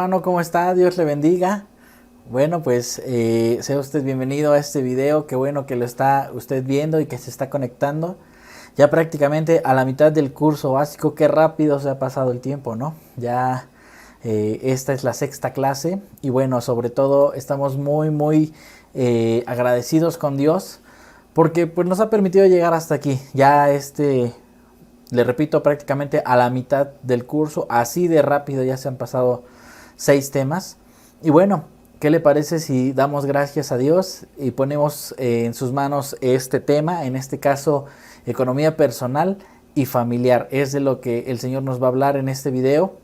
hermano, ¿cómo está? Dios le bendiga. Bueno, pues sea usted bienvenido a este video. Qué bueno que lo está usted viendo y que se está conectando. Ya prácticamente a la mitad del curso básico. Qué rápido se ha pasado el tiempo, ¿no? Ya esta es la sexta clase. Y bueno, sobre todo estamos muy agradecidos con Dios. Porque pues nos ha permitido llegar hasta aquí. Ya le repito, prácticamente a la mitad del curso. Así de rápido ya se han pasado 6 temas. Y bueno, ¿qué le parece si damos gracias a Dios y ponemos en sus manos este tema? En este caso, economía personal y familiar. Es de lo que el Señor nos va a hablar en este video.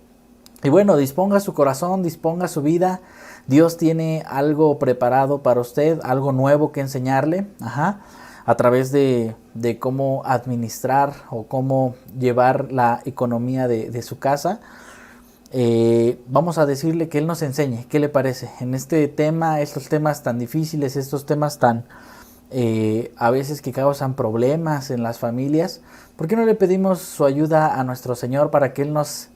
Y bueno, disponga su corazón, disponga su vida. Dios tiene algo preparado para usted, algo nuevo que enseñarle. A través de cómo administrar o cómo llevar la economía de su casa. Vamos a decirle que Él nos enseñe. ¿Qué le parece? En este tema, estos temas tan difíciles, estos temas tan a veces que causan problemas en las familias, ¿por qué no le pedimos su ayuda a nuestro Señor para que Él nos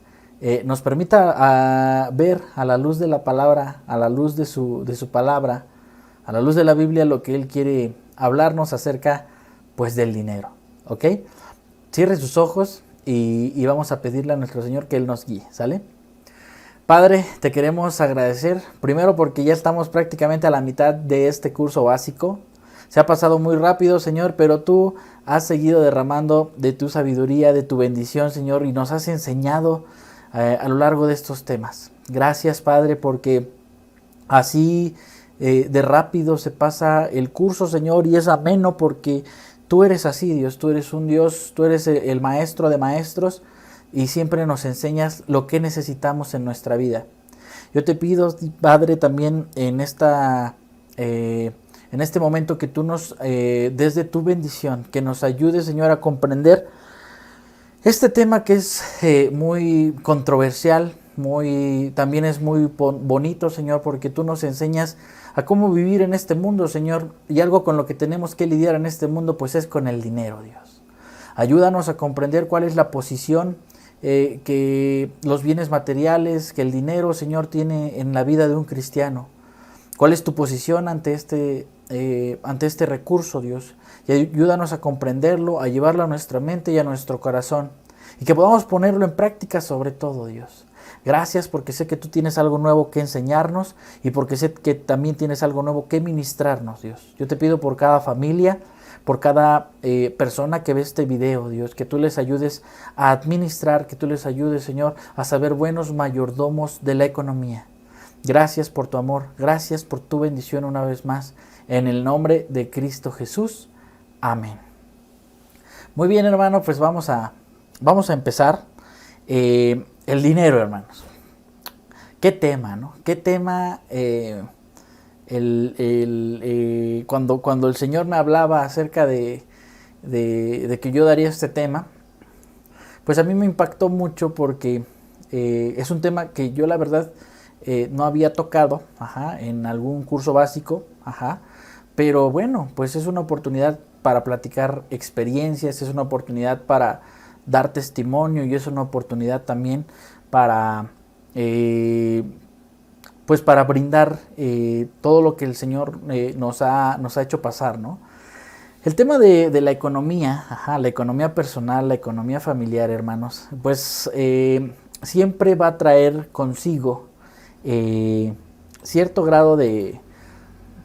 permita ver a la luz de la palabra, a la luz de su palabra, a la luz de la Biblia, lo que Él quiere hablarnos acerca pues del dinero? ¿Ok? Cierre sus ojos y vamos a pedirle a nuestro Señor que Él nos guíe, ¿sale? Padre, te queremos agradecer, primero porque ya estamos prácticamente a la mitad de este curso básico. Se ha pasado muy rápido, Señor, pero tú has seguido derramando de tu sabiduría, de tu bendición, Señor, y nos has enseñado a lo largo de estos temas. Gracias, Padre, porque así de rápido se pasa el curso, Señor, y es ameno porque tú eres así, Dios. Tú eres un Dios, tú eres el maestro de maestros, y siempre nos enseñas lo que necesitamos en nuestra vida. Yo te pido, Padre, también en este momento que tú nos, desde tu bendición, que nos ayudes, Señor, a comprender este tema que es muy controversial, también es muy bonito, Señor, porque tú nos enseñas a cómo vivir en este mundo, Señor, y algo con lo que tenemos que lidiar en este mundo, pues es con el dinero, Dios. Ayúdanos a comprender cuál es la posición que los bienes materiales, que el dinero, Señor, tiene en la vida de un cristiano. ¿Cuál es tu posición ante este recurso, Dios? Y ayúdanos a comprenderlo, a llevarlo a nuestra mente y a nuestro corazón. Y que podamos ponerlo en práctica sobre todo, Dios. Gracias porque sé que tú tienes algo nuevo que enseñarnos y porque sé que también tienes algo nuevo que ministrarnos, Dios. Yo te pido por cada familia, por cada persona que ve este video, Dios, que tú les ayudes a administrar, que tú les ayudes, Señor, a saber buenos mayordomos de la economía. Gracias por tu amor, gracias por tu bendición una vez más, en el nombre de Cristo Jesús. Amén. Muy bien, hermano, pues vamos a empezar. El dinero, hermanos. ¿Qué tema, no? ¿Qué tema? Cuando el Señor me hablaba acerca de que yo daría este tema, pues a mí me impactó mucho porque es un tema que yo la verdad no había tocado en algún curso básico, pero bueno, pues es una oportunidad para platicar experiencias, es una oportunidad para dar testimonio y es una oportunidad también para pues para brindar todo lo que el Señor nos ha hecho pasar, ¿no? El tema de la economía, la economía personal, la economía familiar, hermanos, pues siempre va a traer consigo cierto grado de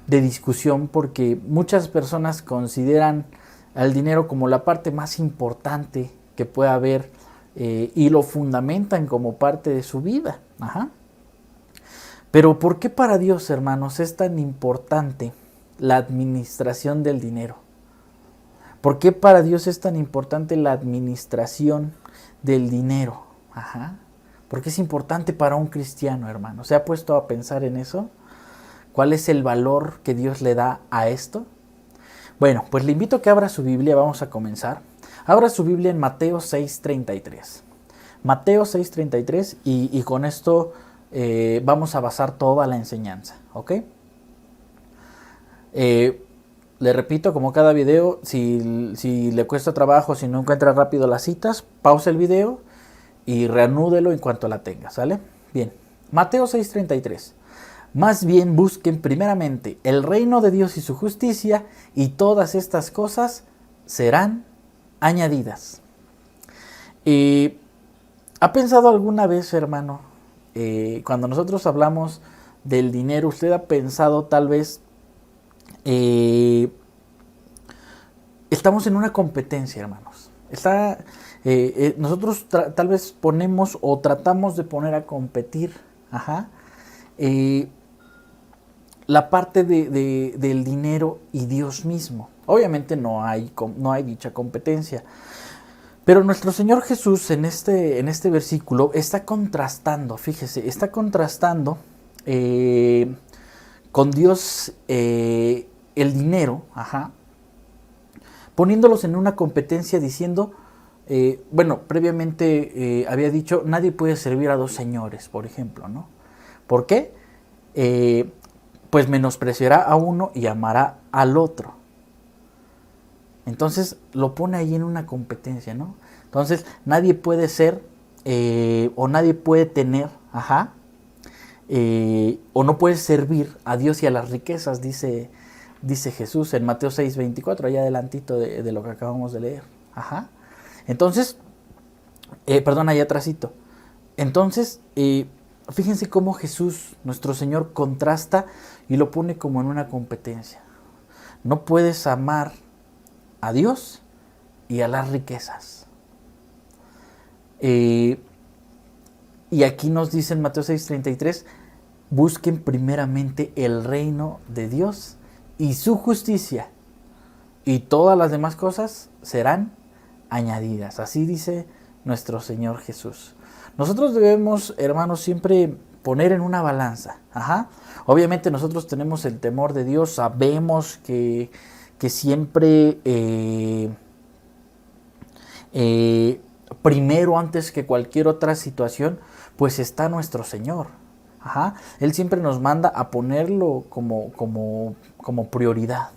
discusión, porque muchas personas consideran al dinero como la parte más importante que puede haber y lo fundamentan como parte de su vida. Pero ¿por qué para Dios, hermanos, es tan importante la administración del dinero? ¿Por qué para Dios es tan importante la administración del dinero? ¿Por qué es importante para un cristiano, hermano? ¿Se ha puesto a pensar en eso? ¿Cuál es el valor que Dios le da a esto? Bueno, pues le invito a que abra su Biblia, vamos a comenzar. Abra su Biblia en Mateo 6:33. Mateo 6:33 y con esto vamos a basar toda la enseñanza, ¿ok? Le repito, como cada video, si le cuesta trabajo, si no encuentra rápido las citas, pausa el video y reanúdelo en cuanto la tenga, ¿sale? Bien, Mateo 6:33. Más bien busquen primeramente el reino de Dios y su justicia, y todas estas cosas serán añadidas. ¿Ha pensado alguna vez, hermano, cuando nosotros hablamos del dinero, usted ha pensado tal vez, estamos en una competencia, hermanos? Nosotros tal vez ponemos o tratamos de poner a competir, la parte del dinero y Dios mismo. Obviamente no hay dicha competencia. Pero nuestro Señor Jesús en este versículo está contrastando, fíjese, está contrastando con Dios el dinero, poniéndolos en una competencia diciendo, previamente había dicho, nadie puede servir a dos señores, por ejemplo, ¿no? ¿Por qué? Pues menospreciará a uno y amará al otro. Entonces lo pone ahí en una competencia, ¿no? Entonces nadie puede ser o nadie puede tener, o no puede servir a Dios y a las riquezas, dice Jesús en Mateo 6:24, allá adelantito de lo que acabamos de leer. Entonces, allá atrásito. Entonces, fíjense cómo Jesús, nuestro Señor, contrasta y lo pone como en una competencia. No puedes amar a Dios y a las riquezas. Y aquí nos dice en Mateo 6:33, busquen primeramente el reino de Dios y su justicia, y todas las demás cosas serán añadidas. Así dice nuestro Señor Jesús. Nosotros debemos, hermanos, siempre poner en una balanza. Obviamente nosotros tenemos el temor de Dios, sabemos que siempre primero, antes que cualquier otra situación, pues está nuestro Señor. Él siempre nos manda a ponerlo como prioridad.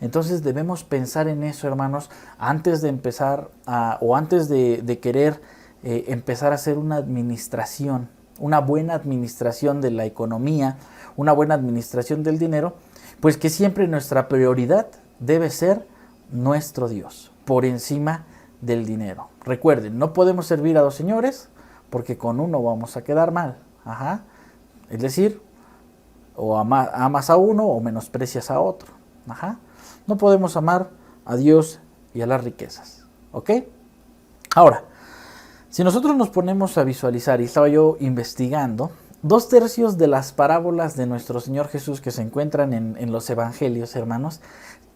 Entonces debemos pensar en eso, hermanos, antes de empezar antes de querer empezar a hacer una administración, una buena administración de la economía, una buena administración del dinero, pues que siempre nuestra prioridad debe ser nuestro Dios, por encima del dinero. Recuerden, no podemos servir a dos señores, porque con uno vamos a quedar mal. Es decir, o amas a uno o menosprecias a otro. No podemos amar a Dios y a las riquezas. ¿Ok? Ahora, si nosotros nos ponemos a visualizar, y estaba yo investigando, 2/3 de las parábolas de nuestro Señor Jesús que se encuentran en los evangelios, hermanos,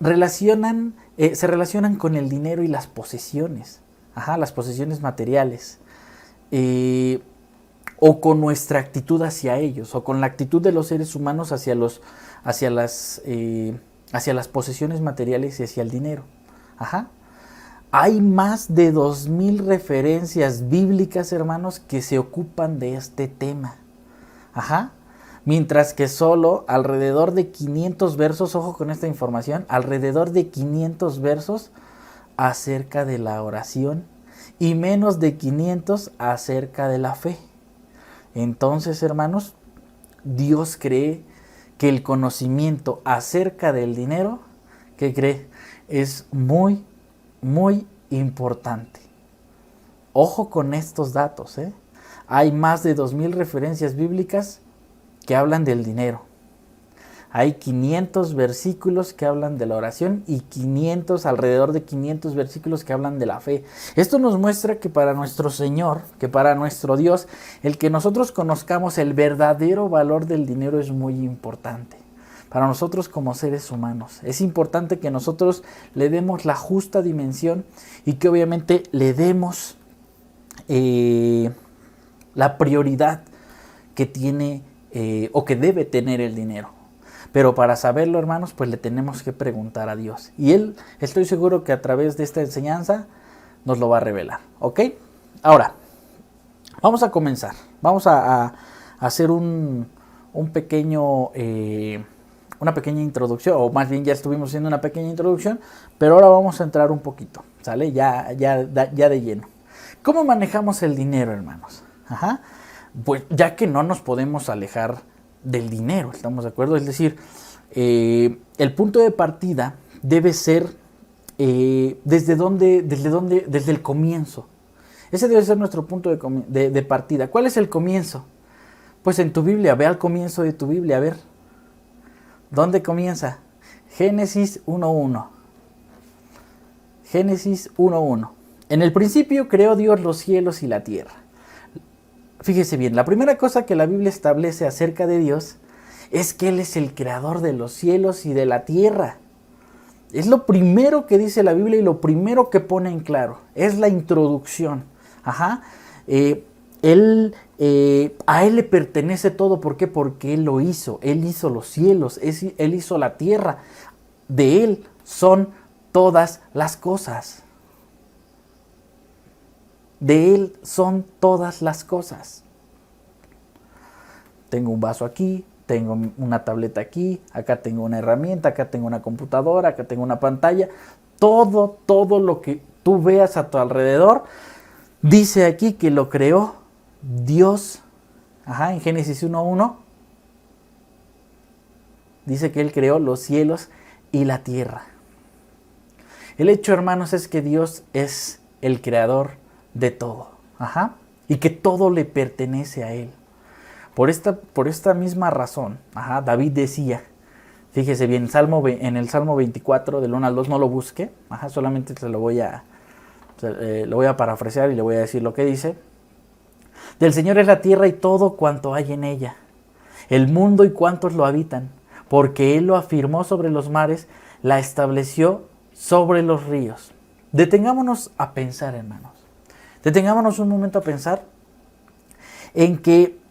se relacionan con el dinero y las posesiones. Las posesiones materiales. O con nuestra actitud hacia ellos, o con la actitud de los seres humanos hacia las posesiones materiales y hacia el dinero. Hay más de 2000 referencias bíblicas, hermanos, que se ocupan de este tema. Mientras que solo alrededor de 500 versos, ojo con esta información, alrededor de 500 versos acerca de la oración y menos de 500 acerca de la fe. Entonces, hermanos, Dios cree que el conocimiento acerca del dinero, ¿qué cree? Es muy, muy importante. Ojo con estos datos, Hay más de 2000 referencias bíblicas que hablan del dinero. Hay 500 versículos que hablan de la oración y alrededor de 500 versículos que hablan de la fe. Esto nos muestra que para nuestro Señor, que para nuestro Dios, el que nosotros conozcamos el verdadero valor del dinero es muy importante. Para nosotros como seres humanos, es importante que nosotros le demos la justa dimensión y que obviamente le demos la prioridad que tiene o que debe tener el dinero. Pero para saberlo, hermanos, pues le tenemos que preguntar a Dios. Y Él, estoy seguro que a través de esta enseñanza nos lo va a revelar. ¿Ok? Ahora, vamos a comenzar. Vamos a hacer una pequeña introducción, o más bien ya estuvimos haciendo una pequeña introducción, pero ahora vamos a entrar un poquito, ¿sale? Ya de lleno. ¿Cómo manejamos el dinero, hermanos? Pues ya que no nos podemos alejar del dinero, ¿estamos de acuerdo? Es decir, el punto de partida debe ser desde el comienzo. Ese debe ser nuestro punto de partida. ¿Cuál es el comienzo? Pues en tu Biblia, ve al comienzo de tu Biblia, a ver. ¿Dónde comienza? Génesis 1:1. Génesis 1:1. En el principio creó Dios los cielos y la tierra. Fíjese bien, la primera cosa que la Biblia establece acerca de Dios es que Él es el creador de los cielos y de la tierra. Es lo primero que dice la Biblia y lo primero que pone en claro. Es la introducción. Ajá. A Él le pertenece todo. ¿Por qué? Porque Él lo hizo. Él hizo los cielos. Él hizo la tierra. De Él son todas las cosas. De Él son todas las cosas. Tengo un vaso aquí, tengo una tableta aquí, acá tengo una herramienta, acá tengo una computadora, acá tengo una pantalla. Todo lo que tú veas a tu alrededor, dice aquí que lo creó Dios. En Génesis 1:1 dice que Él creó los cielos y la tierra. El hecho, hermanos, es que Dios es el creador de todo. Y que todo le pertenece a Él. Por esta misma razón, David decía, fíjese bien, en el Salmo 24, del 1 al 2, no lo busque, solamente lo voy a parafrasear y le voy a decir lo que dice. Del Señor es la tierra y todo cuanto hay en ella, el mundo y cuantos lo habitan, porque Él lo afirmó sobre los mares, la estableció sobre los ríos. Detengámonos a pensar, hermanos. Detengámonos un momento a pensar en que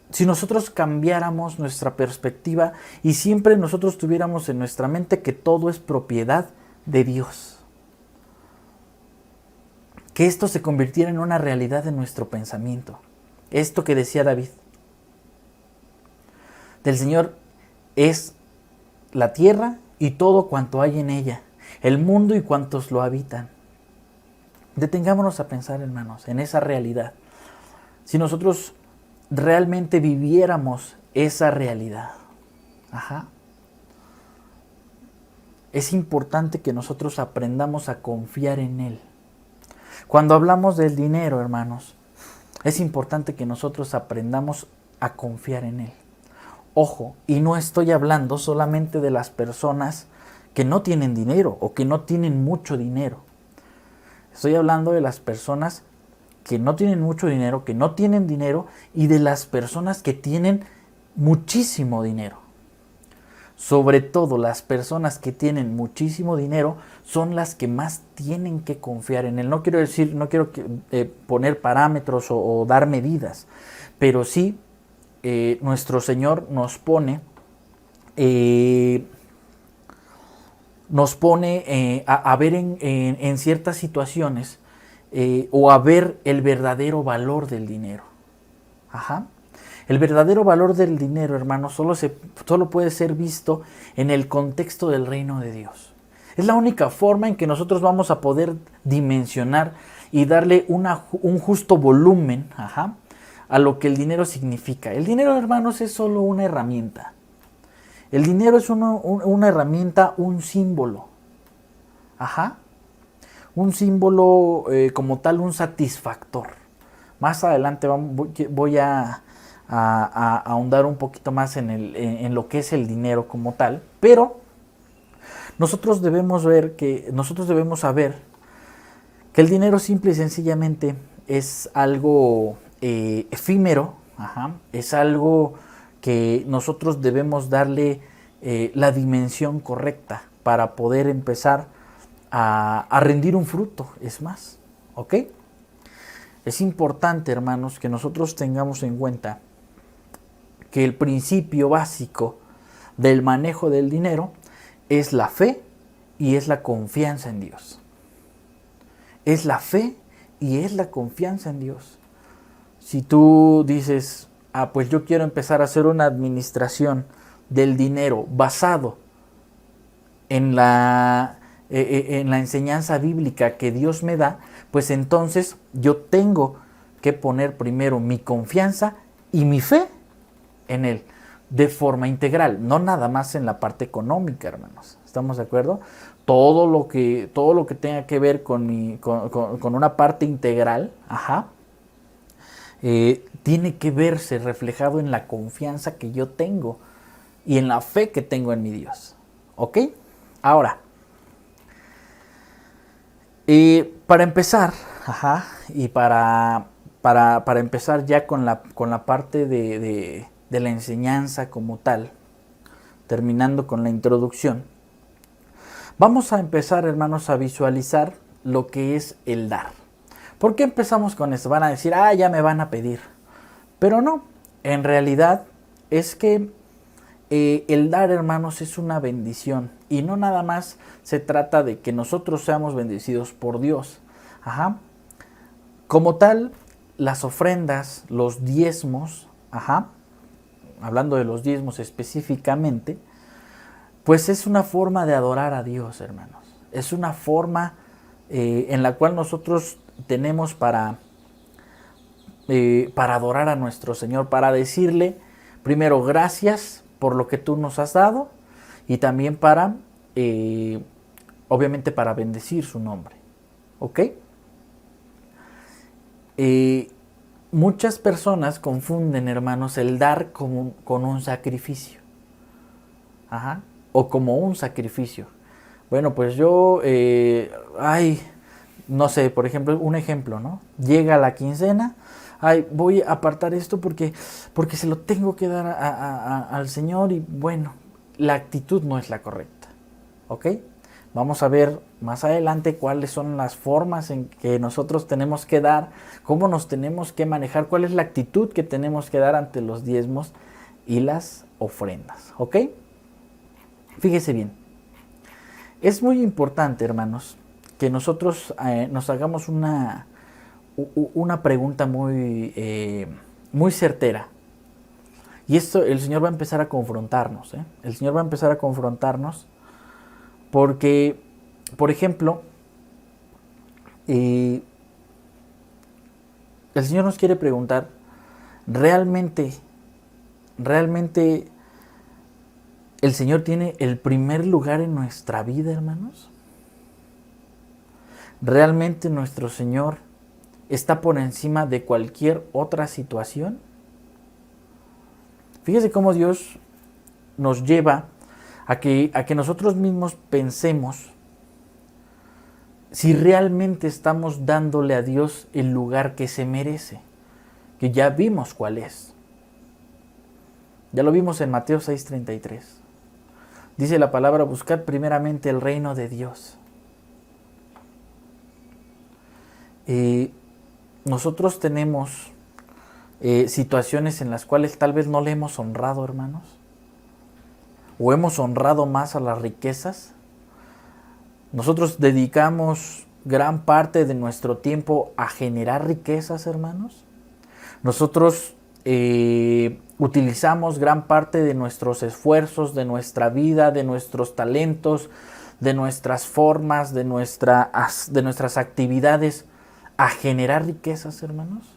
si nosotros cambiáramos nuestra perspectiva y siempre nosotros tuviéramos en nuestra mente que todo es propiedad de Dios, que esto se convirtiera en una realidad en nuestro pensamiento. Esto que decía David, del Señor es la tierra y todo cuanto hay en ella, el mundo y cuantos lo habitan. Detengámonos a pensar, hermanos, en esa realidad. Si nosotros realmente viviéramos esa realidad, es importante que nosotros aprendamos a confiar en Él. Cuando hablamos del dinero, hermanos, es importante que nosotros aprendamos a confiar en Él. Ojo, y no estoy hablando solamente de las personas que no tienen dinero o que no tienen mucho dinero. Estoy hablando de las personas que no tienen mucho dinero, que no tienen dinero, y de las personas que tienen muchísimo dinero. Sobre todo las personas que tienen muchísimo dinero son las que más tienen que confiar en Él. No quiero poner parámetros o dar medidas, pero sí nuestro Señor nos pone a ver en ciertas situaciones o a ver el verdadero valor del dinero. El verdadero valor del dinero, hermanos, solo puede ser visto en el contexto del reino de Dios. Es la única forma en que nosotros vamos a poder dimensionar y darle un justo volumen a lo que el dinero significa. El dinero, hermanos, es solo una herramienta. El dinero es una herramienta, un símbolo. Un símbolo como tal, un satisfactor. Más adelante voy a ahondar un poquito más en lo que es el dinero como tal, pero nosotros debemos saber que el dinero simple y sencillamente es algo efímero, es algo que nosotros debemos darle la dimensión correcta para poder empezar a rendir un fruto, es más, ¿ok? Es importante, hermanos, que nosotros tengamos en cuenta que el principio básico del manejo del dinero es la fe y es la confianza en Dios. Es la fe y es la confianza en Dios. Si tú dices, pues yo quiero empezar a hacer una administración del dinero basado en la enseñanza bíblica que Dios me da, pues entonces yo tengo que poner primero mi confianza y mi fe en Él, de forma integral, no nada más en la parte económica, hermanos. ¿Estamos de acuerdo? Todo lo que tenga que ver con una parte integral, tiene que verse reflejado en la confianza que yo tengo y en la fe que tengo en mi Dios. ¿Ok? Ahora, para empezar, y para empezar ya con la parte de la enseñanza como tal, terminando con la introducción, vamos a empezar, hermanos, a visualizar lo que es el dar. ¿Por qué empezamos con esto? Van a decir, ya me van a pedir. Pero no, en realidad es que el dar, hermanos, es una bendición. Y no nada más se trata de que nosotros seamos bendecidos por Dios. Como tal, las ofrendas, los diezmos, hablando de los diezmos específicamente, pues es una forma de adorar a Dios, hermanos. Es una forma en la cual nosotros tenemos para adorar a nuestro Señor, para decirle primero gracias por lo que tú nos has dado y también para, obviamente, para bendecir su nombre. ¿Ok? Muchas personas confunden, hermanos, el dar con un sacrificio. O como un sacrificio. Bueno, pues yo, no sé, por ejemplo, un ejemplo, ¿no? Llega la quincena, voy a apartar esto porque se lo tengo que dar al Señor y bueno, la actitud no es la correcta, ¿ok? Vamos a ver más adelante cuáles son las formas en que nosotros tenemos que dar, cómo nos tenemos que manejar, cuál es la actitud que tenemos que dar ante los diezmos y las ofrendas, ¿ok? Fíjese bien, es muy importante, hermanos, que nosotros nos hagamos una pregunta muy, muy certera. Y esto el Señor va a empezar a confrontarnos. El Señor va a empezar a confrontarnos porque, por ejemplo, el Señor nos quiere preguntar, ¿realmente el Señor tiene el primer lugar en nuestra vida, hermanos? ¿Realmente nuestro Señor está por encima de cualquier otra situación? Fíjese cómo Dios nos lleva a que nosotros mismos pensemos si realmente estamos dándole a Dios el lugar que se merece, que ya vimos cuál es. Ya lo vimos en Mateo 6:33. Dice la palabra, buscad primeramente el reino de Dios. Nosotros tenemos situaciones en las cuales tal vez no le hemos honrado, hermanos, o hemos honrado más a las riquezas. Nosotros dedicamos gran parte de nuestro tiempo a generar riquezas, hermanos. Nosotros utilizamos gran parte de nuestros esfuerzos, de nuestra vida, de nuestros talentos, de nuestras formas, de nuestras actividades a generar riquezas, hermanos.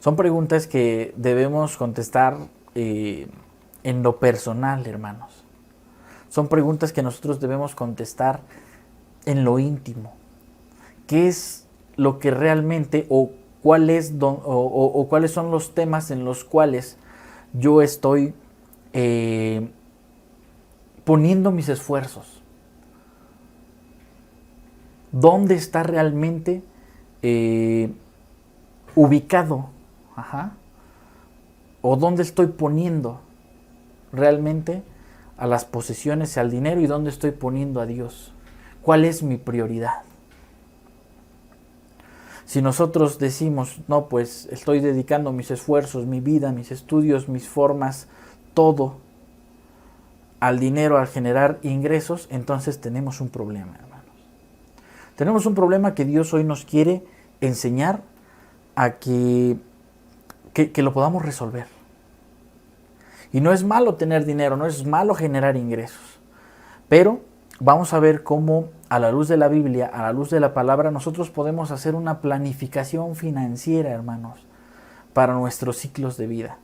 Son preguntas que debemos contestar en lo personal, hermanos. Son preguntas que nosotros debemos contestar en lo íntimo. ¿Qué es lo que realmente o cuáles son los temas en los cuales yo estoy poniendo mis esfuerzos? ¿Dónde está realmente ubicado? ¿O dónde estoy poniendo realmente a las posesiones y al dinero y dónde estoy poniendo a Dios? ¿Cuál es mi prioridad? Si nosotros decimos, no, pues estoy dedicando mis esfuerzos, mi vida, mis estudios, mis formas, todo al dinero, al generar ingresos, entonces tenemos un problema, hermanos. Tenemos un problema que Dios hoy nos quiere enseñar a que lo podamos resolver. Y no es malo tener dinero, no es malo generar ingresos. Pero vamos a ver cómo a la luz de la Biblia, a la luz de la palabra, nosotros podemos hacer una planificación financiera, hermanos, para nuestros ciclos de vida.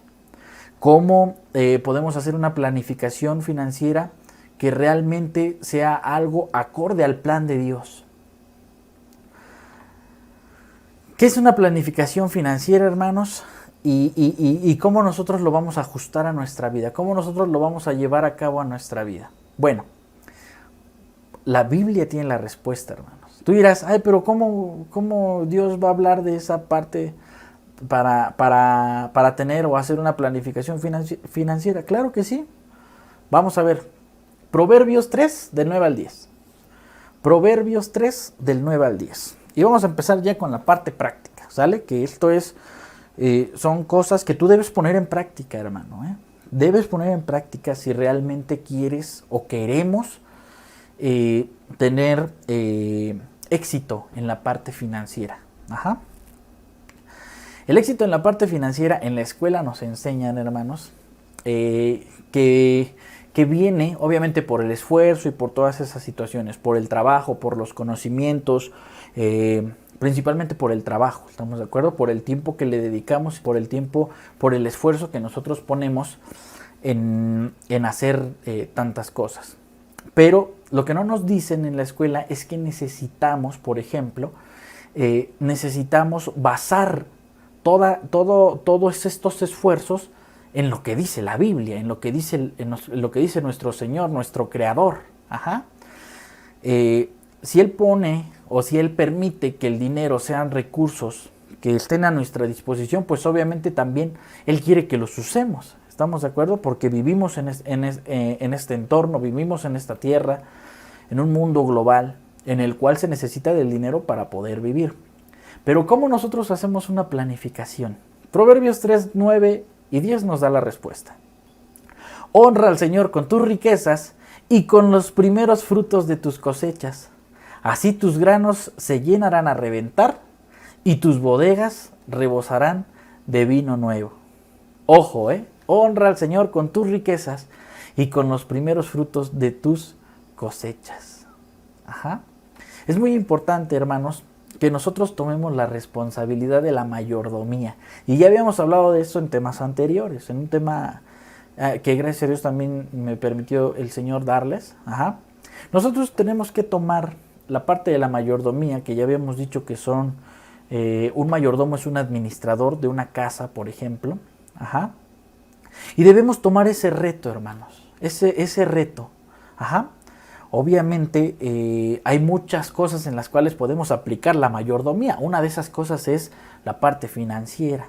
¿Cómo podemos hacer una planificación financiera que realmente sea algo acorde al plan de Dios? ¿Qué es una planificación financiera, hermanos? Y cómo nosotros lo vamos a ajustar a nuestra vida, cómo nosotros lo vamos a llevar a cabo a nuestra vida. Bueno, la Biblia tiene la respuesta, hermanos. Tú dirás, ay, pero ¿cómo Dios va a hablar de esa parte para tener o hacer una planificación financiera? Claro que sí. Vamos a ver. Proverbios 3, del 9 al 10. Proverbios 3, del 9 al 10. Y vamos a empezar ya con la parte práctica, ¿sale? Que esto es, son cosas que tú debes poner en práctica, hermano, ¿eh? Debes poner en práctica si realmente quieres o queremos tener éxito en la parte financiera. Ajá. El éxito en la parte financiera en la escuela nos enseñan, hermanos, que viene obviamente por el esfuerzo y por todas esas situaciones, por el trabajo, por los conocimientos, principalmente por el trabajo, ¿estamos de acuerdo? Por el tiempo que le dedicamos, por el esfuerzo que nosotros ponemos en hacer tantas cosas. Pero lo que no nos dicen en la escuela es que necesitamos, por ejemplo, necesitamos basar todos estos esfuerzos en lo que dice la Biblia, en lo que dice nuestro Señor, nuestro Creador. Ajá. Si Él pone o si Él permite que el dinero sean recursos que estén a nuestra disposición, pues obviamente también Él quiere que los usemos. ¿Estamos de acuerdo? Porque vivimos en este entorno, vivimos en esta tierra, en un mundo global en el cual se necesita del dinero para poder vivir. Pero ¿cómo nosotros hacemos una planificación? Proverbios 3, 9 y 10 nos da la respuesta. Honra al Señor con tus riquezas y con los primeros frutos de tus cosechas. Así tus granos se llenarán a reventar y tus bodegas rebosarán de vino nuevo. Ojo, honra al Señor con tus riquezas y con los primeros frutos de tus cosechas. Ajá. Es muy importante, hermanos, que nosotros tomemos la responsabilidad de la mayordomía. Y ya habíamos hablado de eso en temas anteriores, en un tema que gracias a Dios también me permitió el Señor darles. Ajá. Nosotros tenemos que tomar la parte de la mayordomía, que ya habíamos dicho que son, un mayordomo es un administrador de una casa, por ejemplo. Ajá. Y debemos tomar ese reto, hermanos, ese reto. Ajá. Obviamente hay muchas cosas en las cuales podemos aplicar la mayordomía. Una de esas cosas es la parte financiera.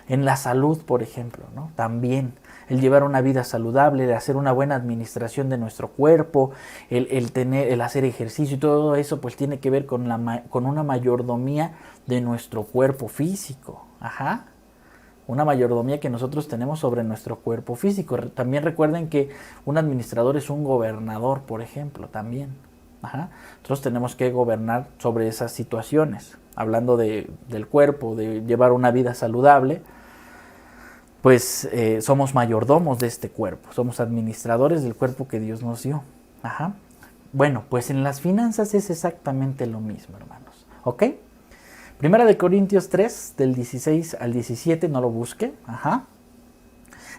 En la salud, por ejemplo, ¿no? También el llevar una vida saludable, el hacer una buena administración de nuestro cuerpo, el hacer ejercicio y todo eso, pues tiene que ver con una mayordomía de nuestro cuerpo físico. Ajá. Una mayordomía que nosotros tenemos sobre nuestro cuerpo físico. También recuerden que un administrador es un gobernador, por ejemplo, también. Ajá. Nosotros tenemos que gobernar sobre esas situaciones. Hablando del cuerpo, de llevar una vida saludable, pues somos mayordomos de este cuerpo. Somos administradores del cuerpo que Dios nos dio. Ajá. Bueno, pues en las finanzas es exactamente lo mismo, hermanos. ¿Ok? Primera de Corintios 3, del 16 al 17, no lo busque. Ajá.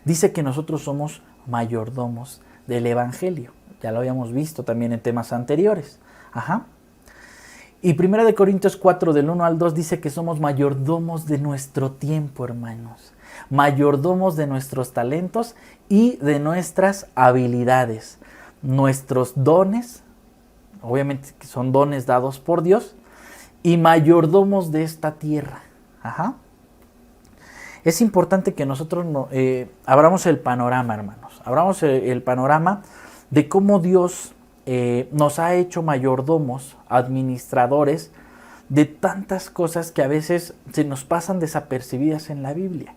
Dice que nosotros somos mayordomos del Evangelio. Ya lo habíamos visto también en temas anteriores. Ajá. Y Primera de Corintios 4, del 1 al 2, dice que somos mayordomos de nuestro tiempo, hermanos. Mayordomos de nuestros talentos y de nuestras habilidades. Nuestros dones, obviamente que son dones dados por Dios, y mayordomos de esta tierra. Ajá. Es importante que nosotros abramos el panorama, hermanos. Abramos el panorama de cómo Dios nos ha hecho mayordomos, administradores de tantas cosas que a veces se nos pasan desapercibidas en la Biblia.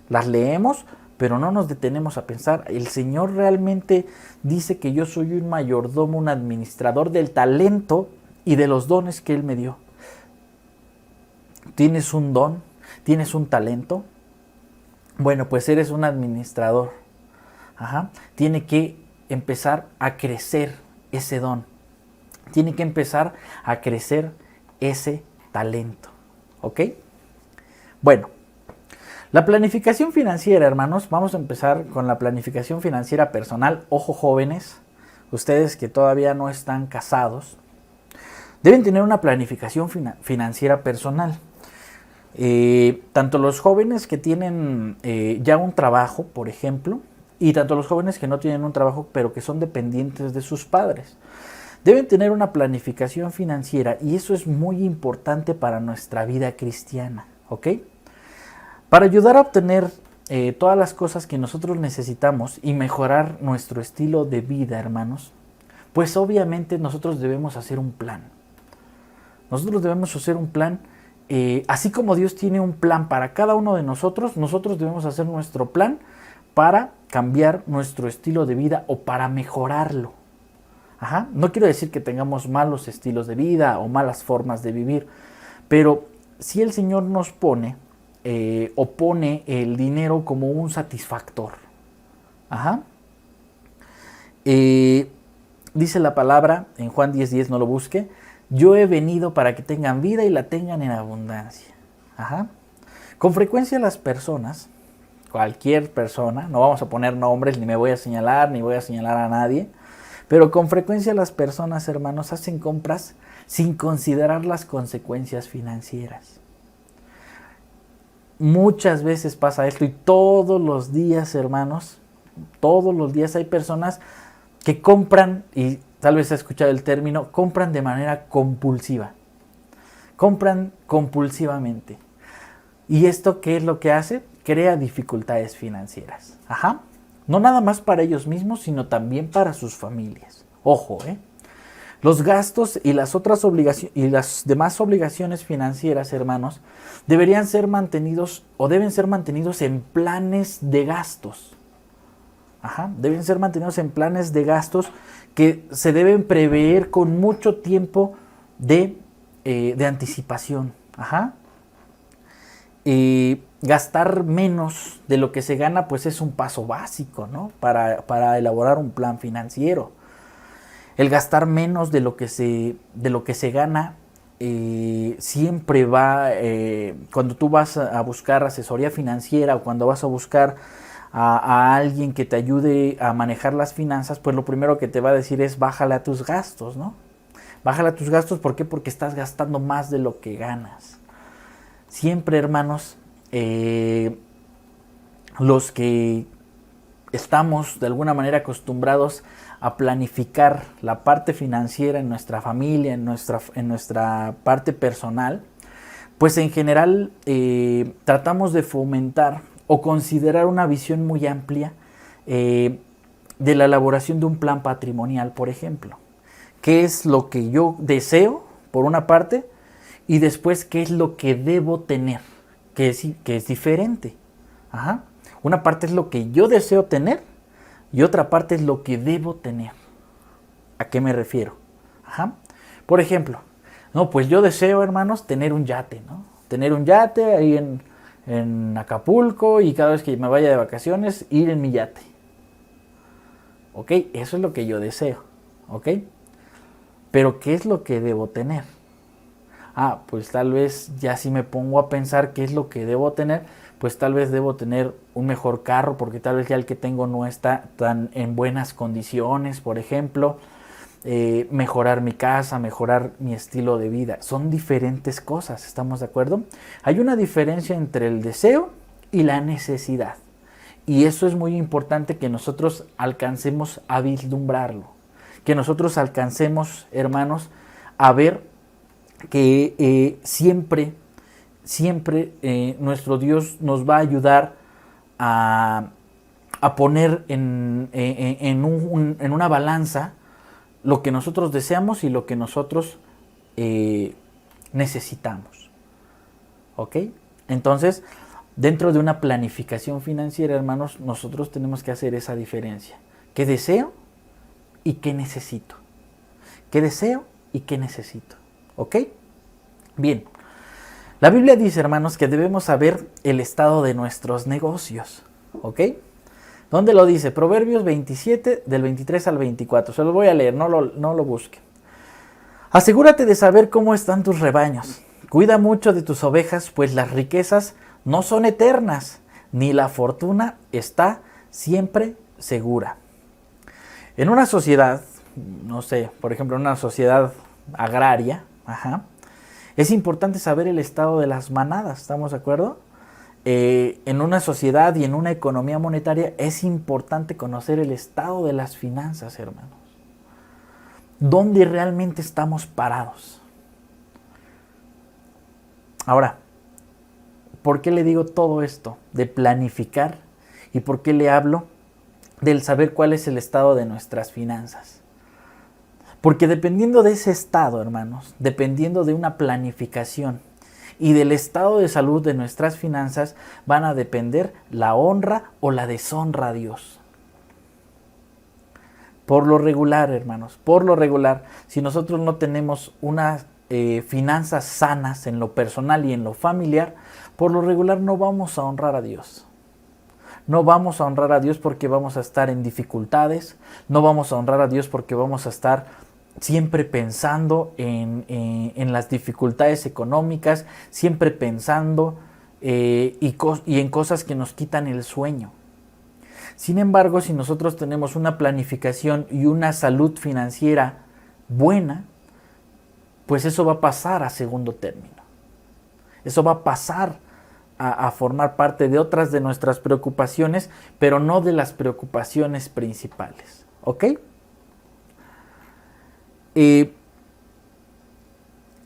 Las leemos, pero no nos detenemos a pensar. El Señor realmente dice que yo soy un mayordomo, un administrador del talento y de los dones que Él me dio. ¿Tienes un don? ¿Tienes un talento? Bueno, pues eres un administrador. Ajá. Tiene que empezar a crecer ese don. tiene que empezar a crecer ese talento. ¿Ok? Bueno, la planificación financiera, hermanos, vamos a empezar con la planificación financiera personal. Ojo, jóvenes, ustedes que todavía no están casados, deben tener una planificación financiera personal. Tanto los jóvenes que tienen ya un trabajo, por ejemplo, y tanto los jóvenes que no tienen un trabajo, pero que son dependientes de sus padres, deben tener una planificación financiera, y eso es muy importante para nuestra vida cristiana, ¿ok? Para ayudar a obtener todas las cosas que nosotros necesitamos y mejorar nuestro estilo de vida, hermanos, pues obviamente nosotros debemos hacer un plan. Nosotros debemos hacer un plan, así como Dios tiene un plan para cada uno de nosotros, nosotros debemos hacer nuestro plan para cambiar nuestro estilo de vida o para mejorarlo. Ajá. No quiero decir que tengamos malos estilos de vida o malas formas de vivir, pero si el Señor nos pone o pone el dinero como un satisfactor. Ajá. Dice la palabra en Juan 10:10, no lo busque: yo he venido para que tengan vida y la tengan en abundancia. Ajá. Con frecuencia las personas, cualquier persona, no vamos a poner nombres, ni me voy a señalar, ni voy a señalar a nadie, pero con frecuencia las personas, hermanos, hacen compras sin considerar las consecuencias financieras. Muchas veces pasa esto, y todos los días, hermanos, todos los días hay personas que compran, y tal vez has escuchado el término, compran de manera compulsiva. Compran compulsivamente. ¿Y esto qué es lo que hace? Crea dificultades financieras. Ajá. No nada más para ellos mismos, sino también para sus familias. Ojo, Los gastos y las otras obligaciones y las demás obligaciones financieras, hermanos, deberían ser mantenidos o deben ser mantenidos en planes de gastos. Ajá, deben ser mantenidos en planes de gastos que se deben prever con mucho tiempo de anticipación. Ajá. Gastar menos de lo que se gana, pues es un paso básico, ¿no? Para elaborar un plan financiero. El gastar menos de lo que se gana siempre va, cuando tú vas a buscar asesoría financiera o cuando vas a buscar a alguien que te ayude a manejar las finanzas, pues lo primero que te va a decir es: bájale a tus gastos, ¿no? Bájale a tus gastos, ¿por qué? Porque estás gastando más de lo que ganas. Siempre, hermanos, los que estamos de alguna manera acostumbrados a planificar la parte financiera en nuestra familia, en nuestra parte personal, pues en general tratamos de fomentar o considerar una visión muy amplia de la elaboración de un plan patrimonial, por ejemplo. ¿Qué es lo que yo deseo, por una parte, y después qué es lo que debo tener, que es diferente? Ajá. Una parte es lo que yo deseo tener y otra parte es lo que debo tener. ¿A qué me refiero? Ajá. Por ejemplo, no, pues yo deseo, hermanos, tener un yate, ¿no? Tener un yate ahí en Acapulco, y cada vez que me vaya de vacaciones, ir en mi yate. ¿Ok? Eso es lo que yo deseo. ¿Ok? Pero ¿qué es lo que debo tener? Pues tal vez ya si me pongo a pensar qué es lo que debo tener, pues tal vez debo tener un mejor carro, porque tal vez ya el que tengo no está tan en buenas condiciones, por ejemplo. Mejorar mi casa, mejorar mi estilo de vida. Son diferentes cosas, ¿estamos de acuerdo? Hay una diferencia entre el deseo y la necesidad. Y eso es muy importante que nosotros alcancemos a vislumbrarlo. Que nosotros alcancemos, hermanos, a ver que siempre nuestro Dios nos va a ayudar a poner en una balanza lo que nosotros deseamos y lo que nosotros necesitamos. ¿Ok? Entonces, dentro de una planificación financiera, hermanos, nosotros tenemos que hacer esa diferencia. ¿Qué deseo y qué necesito? ¿Qué deseo y qué necesito? ¿Ok? Bien. La Biblia dice, hermanos, que debemos saber el estado de nuestros negocios. ¿Ok? ¿Dónde lo dice? Proverbios 27, del 23 al 24. Se lo voy a leer, no lo busquen. Asegúrate de saber cómo están tus rebaños. Cuida mucho de tus ovejas, pues las riquezas no son eternas, ni la fortuna está siempre segura. En una sociedad, no sé, por ejemplo, en una sociedad agraria, es importante saber el estado de las manadas, ¿estamos de acuerdo? En una sociedad y en una economía monetaria es importante conocer el estado de las finanzas, hermanos. ¿Dónde realmente estamos parados? Ahora, ¿por qué le digo todo esto de planificar? ¿Y por qué le hablo del saber cuál es el estado de nuestras finanzas? Porque dependiendo de ese estado, hermanos, dependiendo de una planificación y del estado de salud de nuestras finanzas, van a depender la honra o la deshonra a Dios. Por lo regular, hermanos, por lo regular, si nosotros no tenemos unas finanzas sanas en lo personal y en lo familiar, por lo regular no vamos a honrar a Dios. No vamos a honrar a Dios porque vamos a estar en dificultades, no vamos a honrar a Dios porque vamos a estar siempre pensando en las dificultades económicas, siempre pensando y en cosas que nos quitan el sueño. Sin embargo, si nosotros tenemos una planificación y una salud financiera buena, pues eso va a pasar a segundo término. Eso va a pasar a formar parte de otras de nuestras preocupaciones, pero no de las preocupaciones principales. ¿Ok?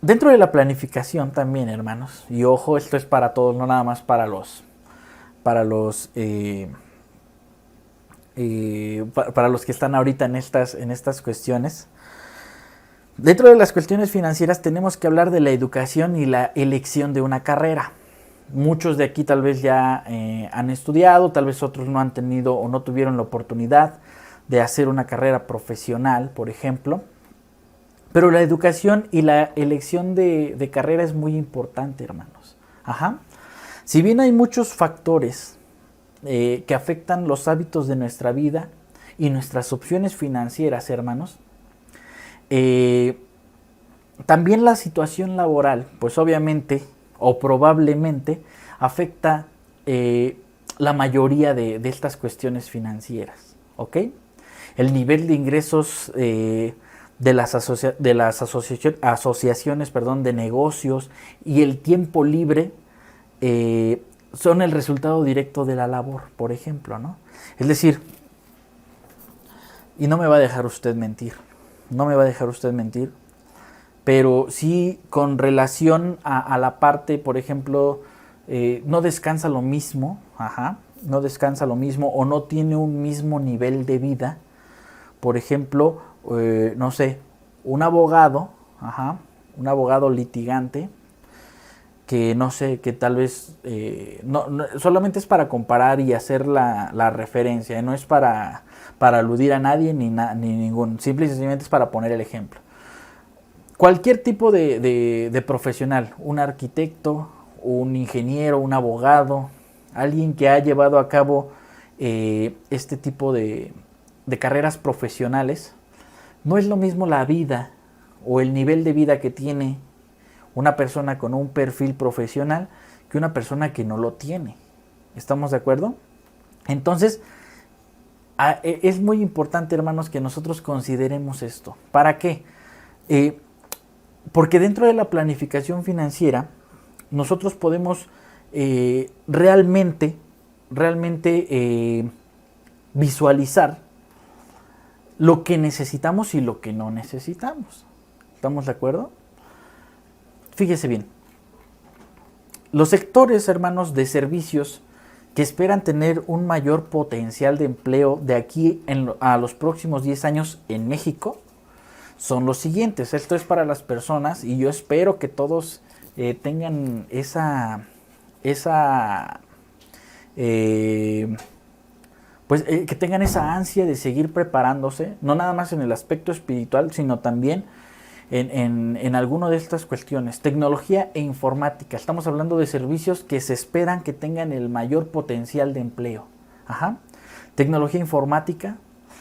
Dentro de la planificación también, hermanos, y ojo, esto es para todos, no nada más para los que están ahorita en estas cuestiones. Dentro de las cuestiones financieras tenemos que hablar de la educación y la elección de una carrera. Muchos de aquí tal vez ya han estudiado, tal vez otros no han tenido o no tuvieron la oportunidad de hacer una carrera profesional, por ejemplo. Pero la educación y la elección de carrera es muy importante, hermanos. Si bien hay muchos factores que afectan los hábitos de nuestra vida y nuestras opciones financieras, hermanos, también la situación laboral, pues obviamente o probablemente afecta la mayoría de estas cuestiones financieras, ¿ok? El nivel de ingresos de las asociaciones de negocios y el tiempo libre son el resultado directo de la labor, por ejemplo, ¿no? Es decir, y no me va a dejar usted mentir, pero sí con relación a la parte, por ejemplo, no descansa lo mismo, o no tiene un mismo nivel de vida. Por ejemplo, no sé, un abogado litigante, que no sé, que tal vez, no, solamente es para comparar y hacer la referencia, no es para aludir a nadie ni ningún, simple y sencillamente es para poner el ejemplo. Cualquier tipo de profesional, un arquitecto, un ingeniero, un abogado, alguien que ha llevado a cabo este tipo de carreras profesionales, no es lo mismo la vida o el nivel de vida que tiene una persona con un perfil profesional que una persona que no lo tiene. ¿Estamos de acuerdo? Entonces, es muy importante, hermanos, que nosotros consideremos esto. ¿Para qué? Porque dentro de la planificación financiera, nosotros podemos realmente visualizar lo que necesitamos y lo que no necesitamos. ¿Estamos de acuerdo? Fíjese bien. Los sectores, hermanos, de servicios que esperan tener un mayor potencial de empleo de aquí a los próximos 10 años en México son los siguientes. Esto es para las personas y yo espero que todos tengan que tengan esa ansia de seguir preparándose, no nada más en el aspecto espiritual, sino también en alguna de estas cuestiones. Tecnología e informática. Estamos hablando de servicios que se esperan que tengan el mayor potencial de empleo. Tecnología informática,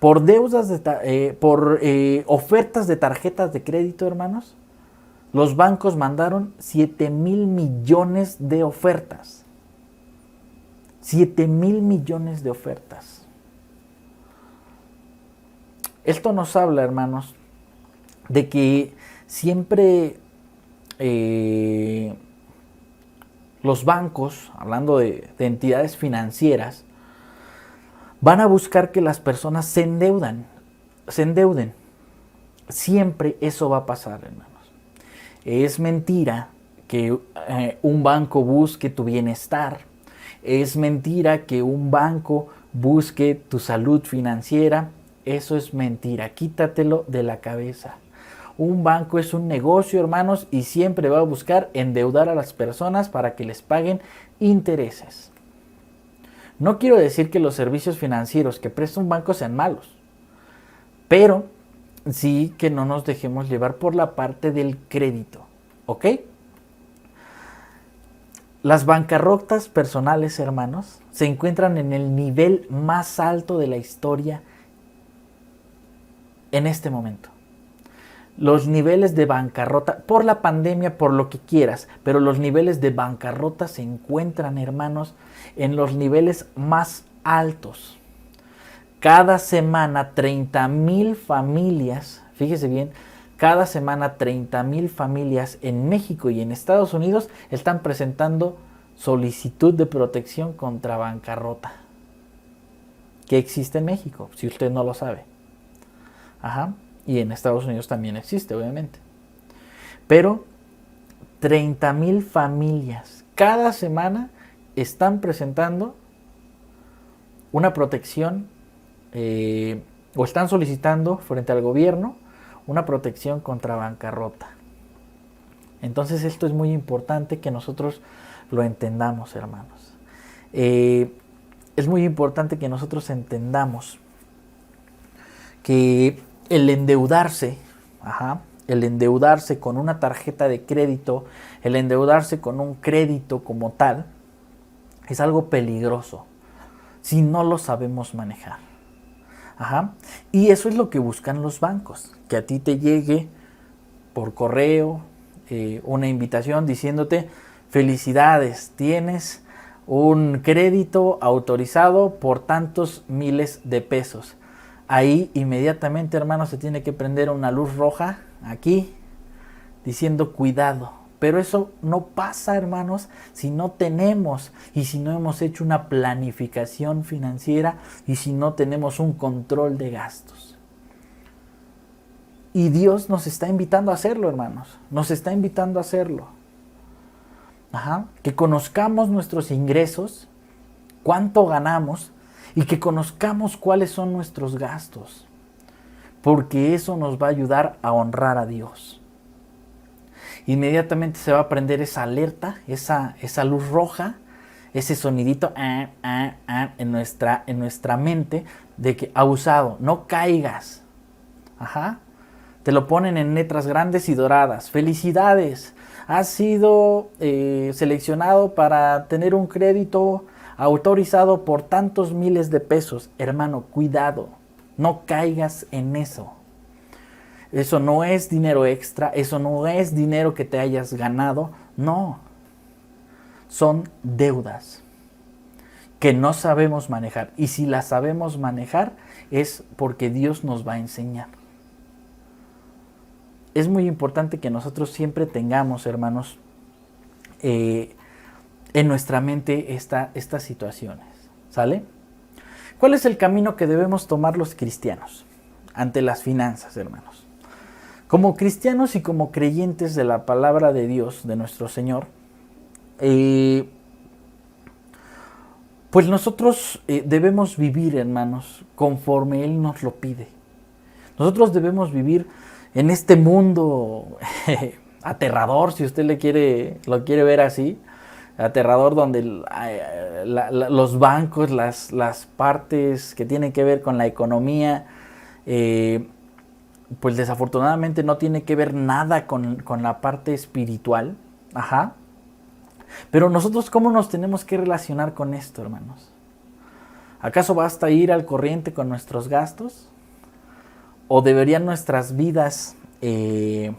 por deudas por ofertas de tarjetas de crédito, hermanos, los bancos mandaron 7,000 millones de ofertas. 7,000 millones de ofertas. Esto nos habla, hermanos, de que siempre los bancos, hablando de entidades financieras, van a buscar que las personas se endeuden. Siempre eso va a pasar, hermanos. Es mentira que un banco busque tu bienestar. Es mentira que un banco busque tu salud financiera. Eso es mentira. Quítatelo de la cabeza. Un banco es un negocio, hermanos, y siempre va a buscar endeudar a las personas para que les paguen intereses. No quiero decir que los servicios financieros que presta un banco sean malos, pero sí que no nos dejemos llevar por la parte del crédito, ¿ok? Las bancarrotas personales, hermanos, se encuentran en el nivel más alto de la historia en este momento. Los niveles de bancarrota, por la pandemia, por lo que quieras, pero los niveles de bancarrota se encuentran, hermanos, en los niveles más altos. Cada semana 30,000 familias, fíjese bien, cada semana 30,000 familias en México y en Estados Unidos están presentando solicitud de protección contra bancarrota, que existe en México, si usted no lo sabe. Ajá. Y en Estados Unidos también existe, obviamente. Pero 30,000 familias cada semana están presentando una protección o están solicitando frente al gobierno una protección contra bancarrota. Entonces esto es muy importante que nosotros lo entendamos, hermanos. Es muy importante que nosotros entendamos que el endeudarse con una tarjeta de crédito, el endeudarse con un crédito como tal, es algo peligroso si no lo sabemos manejar. Y eso es lo que buscan los bancos, que a ti te llegue por correo una invitación diciéndote: felicidades, tienes un crédito autorizado por tantos miles de pesos. Ahí inmediatamente, hermanos, se tiene que prender una luz roja aquí diciendo cuidado. Pero eso no pasa, hermanos, si no tenemos y si no hemos hecho una planificación financiera y si no tenemos un control de gastos. Y Dios nos está invitando a hacerlo, hermanos. Nos está invitando a hacerlo. Que conozcamos nuestros ingresos, cuánto ganamos, y que conozcamos cuáles son nuestros gastos, porque eso nos va a ayudar a honrar a Dios. Inmediatamente se va a prender esa alerta, esa luz roja, ese sonidito en nuestra mente de que abusado, no caigas. Te lo ponen en letras grandes y doradas. Felicidades, has sido seleccionado para tener un crédito autorizado por tantos miles de pesos. Hermano, cuidado, no caigas en eso. Eso no es dinero extra, eso no es dinero que te hayas ganado, no. Son deudas que no sabemos manejar. Y si las sabemos manejar es porque Dios nos va a enseñar. Es muy importante que nosotros siempre tengamos, hermanos, en nuestra mente estas situaciones, ¿sale? ¿Cuál es el camino que debemos tomar los cristianos ante las finanzas, hermanos? Como cristianos y como creyentes de la palabra de Dios, de nuestro Señor, pues nosotros debemos vivir, hermanos, conforme Él nos lo pide. Nosotros debemos vivir en este mundo aterrador, si usted lo quiere ver así, aterrador, donde los bancos, las partes que tienen que ver con la economía, pues desafortunadamente no tiene que ver nada con la parte espiritual. Pero nosotros, ¿cómo nos tenemos que relacionar con esto, hermanos? ¿Acaso basta ir al corriente con nuestros gastos? ¿O deberían nuestras vidas y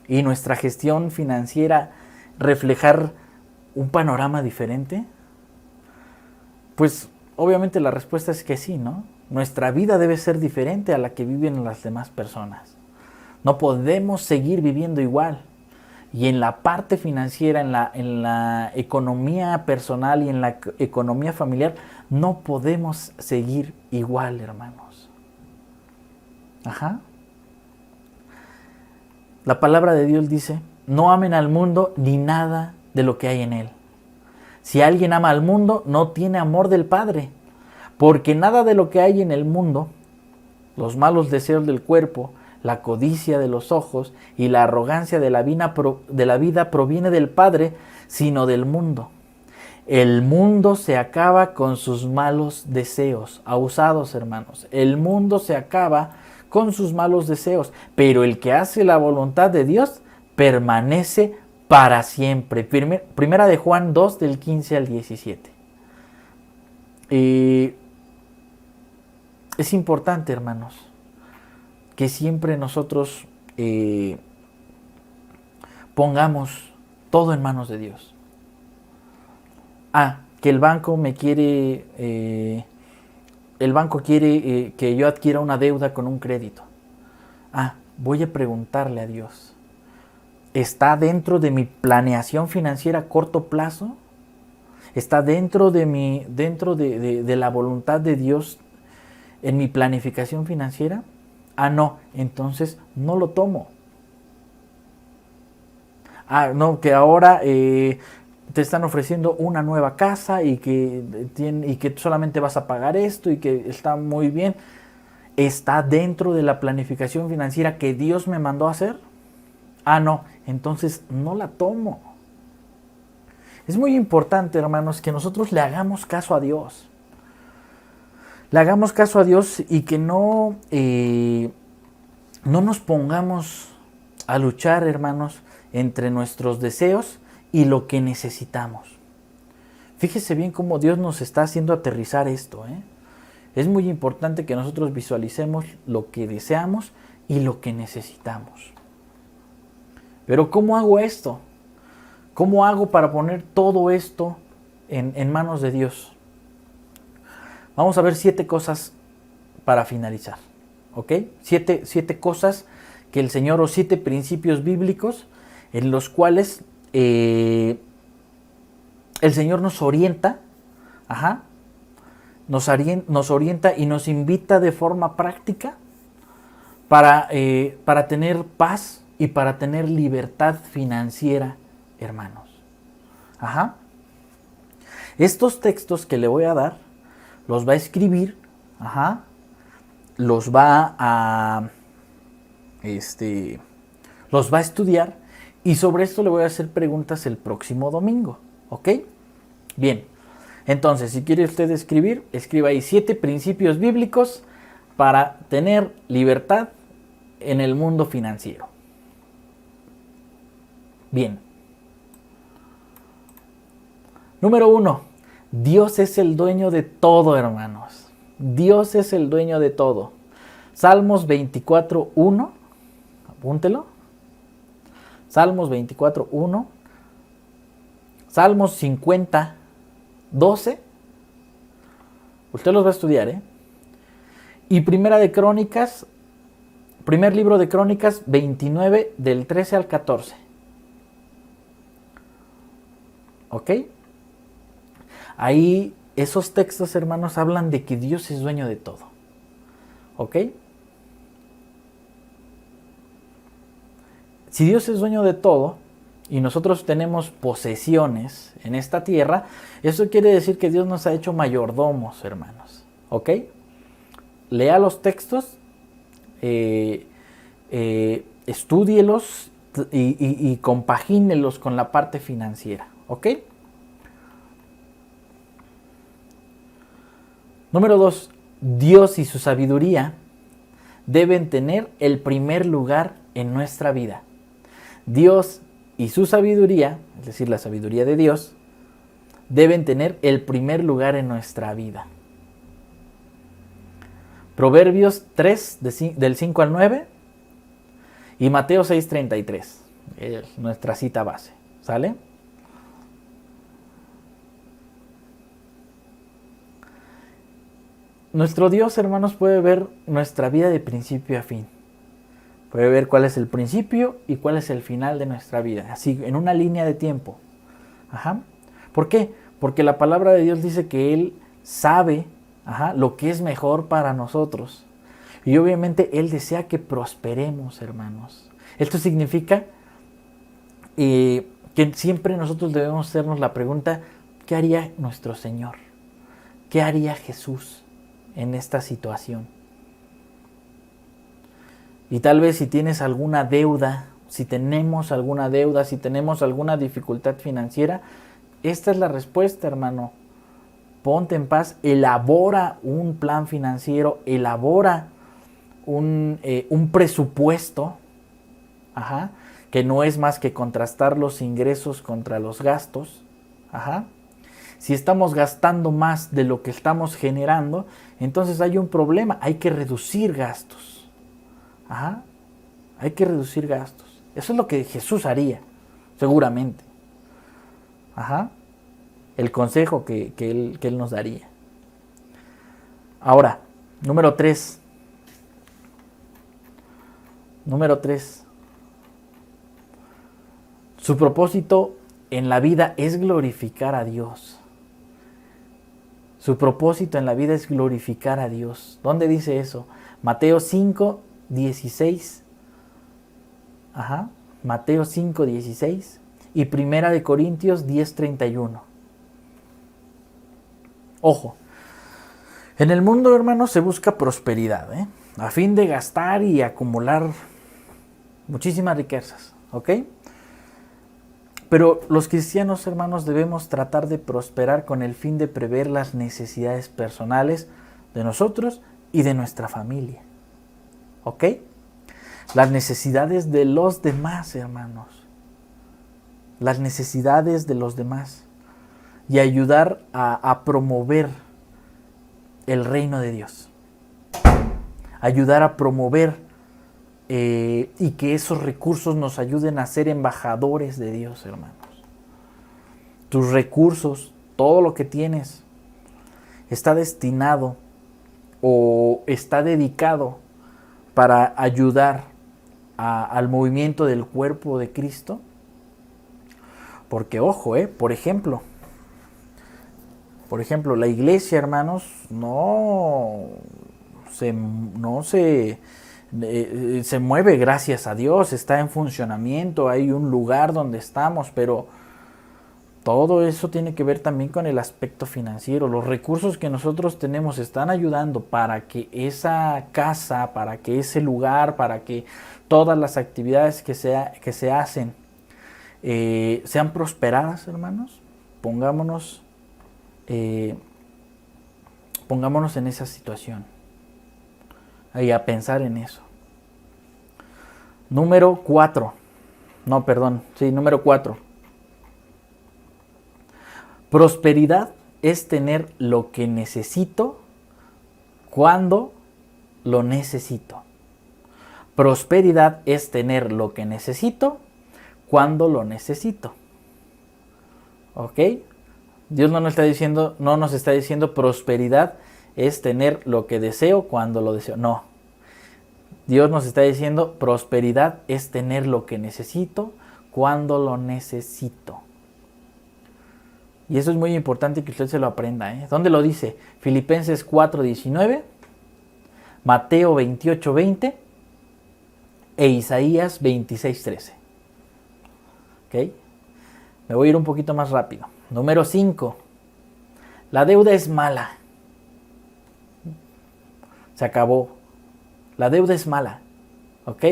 nuestra gestión financiera reflejar un panorama diferente? Pues obviamente la respuesta es que sí, ¿no? Nuestra vida debe ser diferente a la que viven las demás personas. No podemos seguir viviendo igual. Y en la parte financiera, en la economía personal y en la economía familiar, no podemos seguir igual, hermanos. Ajá. La palabra de Dios dice, no amen al mundo ni nada de lo que hay en él. Si alguien ama al mundo, no tiene amor del Padre, porque nada de lo que hay en el mundo, los malos deseos del cuerpo, la codicia de los ojos y la arrogancia de la vida proviene del Padre, sino del mundo. El mundo se acaba con sus malos deseos. Abusados, hermanos. El mundo se acaba con sus malos deseos, pero el que hace la voluntad de Dios permanece para siempre. Primera de Juan 2, del 15 al 17. Es importante, hermanos, que siempre nosotros pongamos todo en manos de Dios. Que el banco me quiere, que yo adquiera una deuda con un crédito. Voy a preguntarle a Dios, ¿está dentro de mi planeación financiera a corto plazo? ¿Está dentro de la voluntad de Dios en mi planificación financiera? No, entonces no lo tomo. No, que ahora te están ofreciendo una nueva casa y que solamente vas a pagar esto y que está muy bien. ¿Está dentro de la planificación financiera que Dios me mandó a hacer? No, entonces no la tomo. Es muy importante, hermanos, que nosotros le hagamos caso a Dios. Le hagamos caso a Dios y que no nos pongamos a luchar, hermanos, entre nuestros deseos y lo que necesitamos. Fíjese bien cómo Dios nos está haciendo aterrizar esto. Es muy importante que nosotros visualicemos lo que deseamos y lo que necesitamos. Pero ¿cómo hago esto? ¿Cómo hago para poner todo esto en manos de Dios? Vamos a ver 7 cosas para finalizar, ¿ok? 7 cosas que el Señor, o 7 principios bíblicos en los cuales el Señor nos orienta, nos orienta y nos invita de forma práctica para tener paz y para tener libertad financiera, hermanos. Estos textos que le voy a dar, los va a escribir, los va a estudiar, y sobre esto le voy a hacer preguntas el próximo domingo, ¿ok? Bien, entonces si quiere usted escribir, escriba ahí 7 principios bíblicos para tener libertad en el mundo financiero. Bien. Número 1. Dios es el dueño de todo, hermanos. Dios es el dueño de todo. Salmos 24:1. Apúntelo. Salmos 24:1. Salmos 50:12. Usted los va a estudiar, Y primer libro de Crónicas 29, del 13 al 14. ¿Ok? Ahí esos textos, hermanos, hablan de que Dios es dueño de todo. ¿Ok? Si Dios es dueño de todo y nosotros tenemos posesiones en esta tierra, eso quiere decir que Dios nos ha hecho mayordomos, hermanos. ¿Ok? Lea los textos, estúdielos y compagínelos con la parte financiera. ¿Ok? Número 2. Dios y su sabiduría deben tener el primer lugar en nuestra vida. Dios y su sabiduría, es decir, la sabiduría de Dios, deben tener el primer lugar en nuestra vida. Proverbios 3, del 5 al 9. Y Mateo 6:33. Es nuestra cita base. ¿Sale? Nuestro Dios, hermanos, puede ver nuestra vida de principio a fin. Puede ver cuál es el principio y cuál es el final de nuestra vida. Así, en una línea de tiempo. Ajá. ¿Por qué? Porque la palabra de Dios dice que Él sabe, lo que es mejor para nosotros. Y obviamente Él desea que prosperemos, hermanos. Esto significa que siempre nosotros debemos hacernos la pregunta, ¿qué haría nuestro Señor? ¿Qué haría Jesús en esta situación? Y tal vez si tienes alguna deuda, si tenemos alguna deuda, si tenemos alguna dificultad financiera, esta es la respuesta, hermano. Ponte en paz, elabora un plan financiero, elabora un presupuesto, que no es más que contrastar los ingresos contra los gastos. Si estamos gastando más de lo que estamos generando, entonces hay un problema, hay que reducir gastos. Hay que reducir gastos. Eso es lo que Jesús haría, seguramente. El consejo que Él nos daría. Ahora, número 3. Su propósito en la vida es glorificar a Dios. Su propósito en la vida es glorificar a Dios. ¿Dónde dice eso? Mateo 5:16. Mateo 5:16 y Primera de Corintios 10:31. Ojo, en el mundo, hermanos, se busca prosperidad, a fin de gastar y acumular muchísimas riquezas, ¿ok? Pero los cristianos, hermanos, debemos tratar de prosperar con el fin de prever las necesidades personales de nosotros y de nuestra familia, ¿ok? Las necesidades de los demás, hermanos. Las necesidades de los demás. Y ayudar a promover el reino de Dios. Ayudar a promover y que esos recursos nos ayuden a ser embajadores de Dios, hermanos. Tus recursos, todo lo que tienes, está destinado o está dedicado para ayudar al movimiento del cuerpo de Cristo. Porque ojo, por ejemplo, la iglesia, hermanos, no se mueve gracias a Dios, está en funcionamiento, hay un lugar donde estamos, pero todo eso tiene que ver también con el aspecto financiero. Los recursos que nosotros tenemos están ayudando para que esa casa, para que ese lugar, para que todas las actividades que se hacen sean prosperadas, hermanos. Pongámonos en esa situación y a pensar en eso. Número 4. Prosperidad es tener lo que necesito cuando lo necesito. Prosperidad es tener lo que necesito cuando lo necesito. ¿Ok? Dios no nos está diciendo prosperidad es tener lo que deseo cuando lo deseo. No. Dios nos está diciendo prosperidad es tener lo que necesito cuando lo necesito. Y eso es muy importante que usted se lo aprenda. ¿Dónde lo dice? Filipenses 4:19, Mateo 28:20 e Isaías 26:13. ¿Ok? Me voy a ir un poquito más rápido. Número 5. La deuda es mala. Se acabó. La deuda es mala. ¿Ok?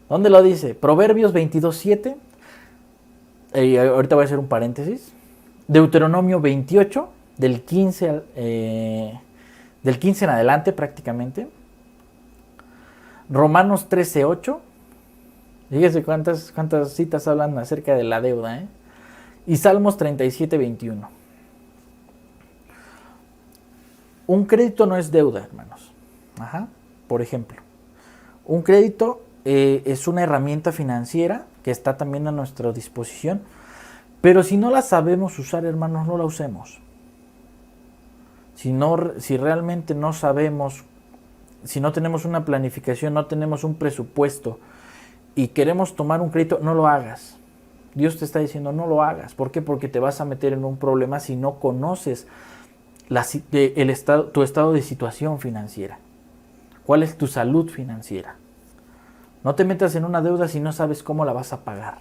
¿Dónde lo dice? Proverbios 22:7. Ahorita voy a hacer un paréntesis. Deuteronomio 28, del 15 en adelante prácticamente. Romanos 13:8. Fíjese cuántas citas hablan acerca de la deuda, Y Salmos 37:21. Un crédito no es deuda, hermanos. Ajá. Por ejemplo, un crédito es una herramienta financiera que está también a nuestra disposición, pero si no la sabemos usar, hermanos, no la usemos. Si realmente no sabemos, si no tenemos una planificación, no tenemos un presupuesto y queremos tomar un crédito, no lo hagas. Dios te está diciendo no lo hagas. ¿Por qué? Porque te vas a meter en un problema si no conoces tu estado de situación financiera. ¿Cuál es tu salud financiera? No te metas en una deuda si no sabes cómo la vas a pagar.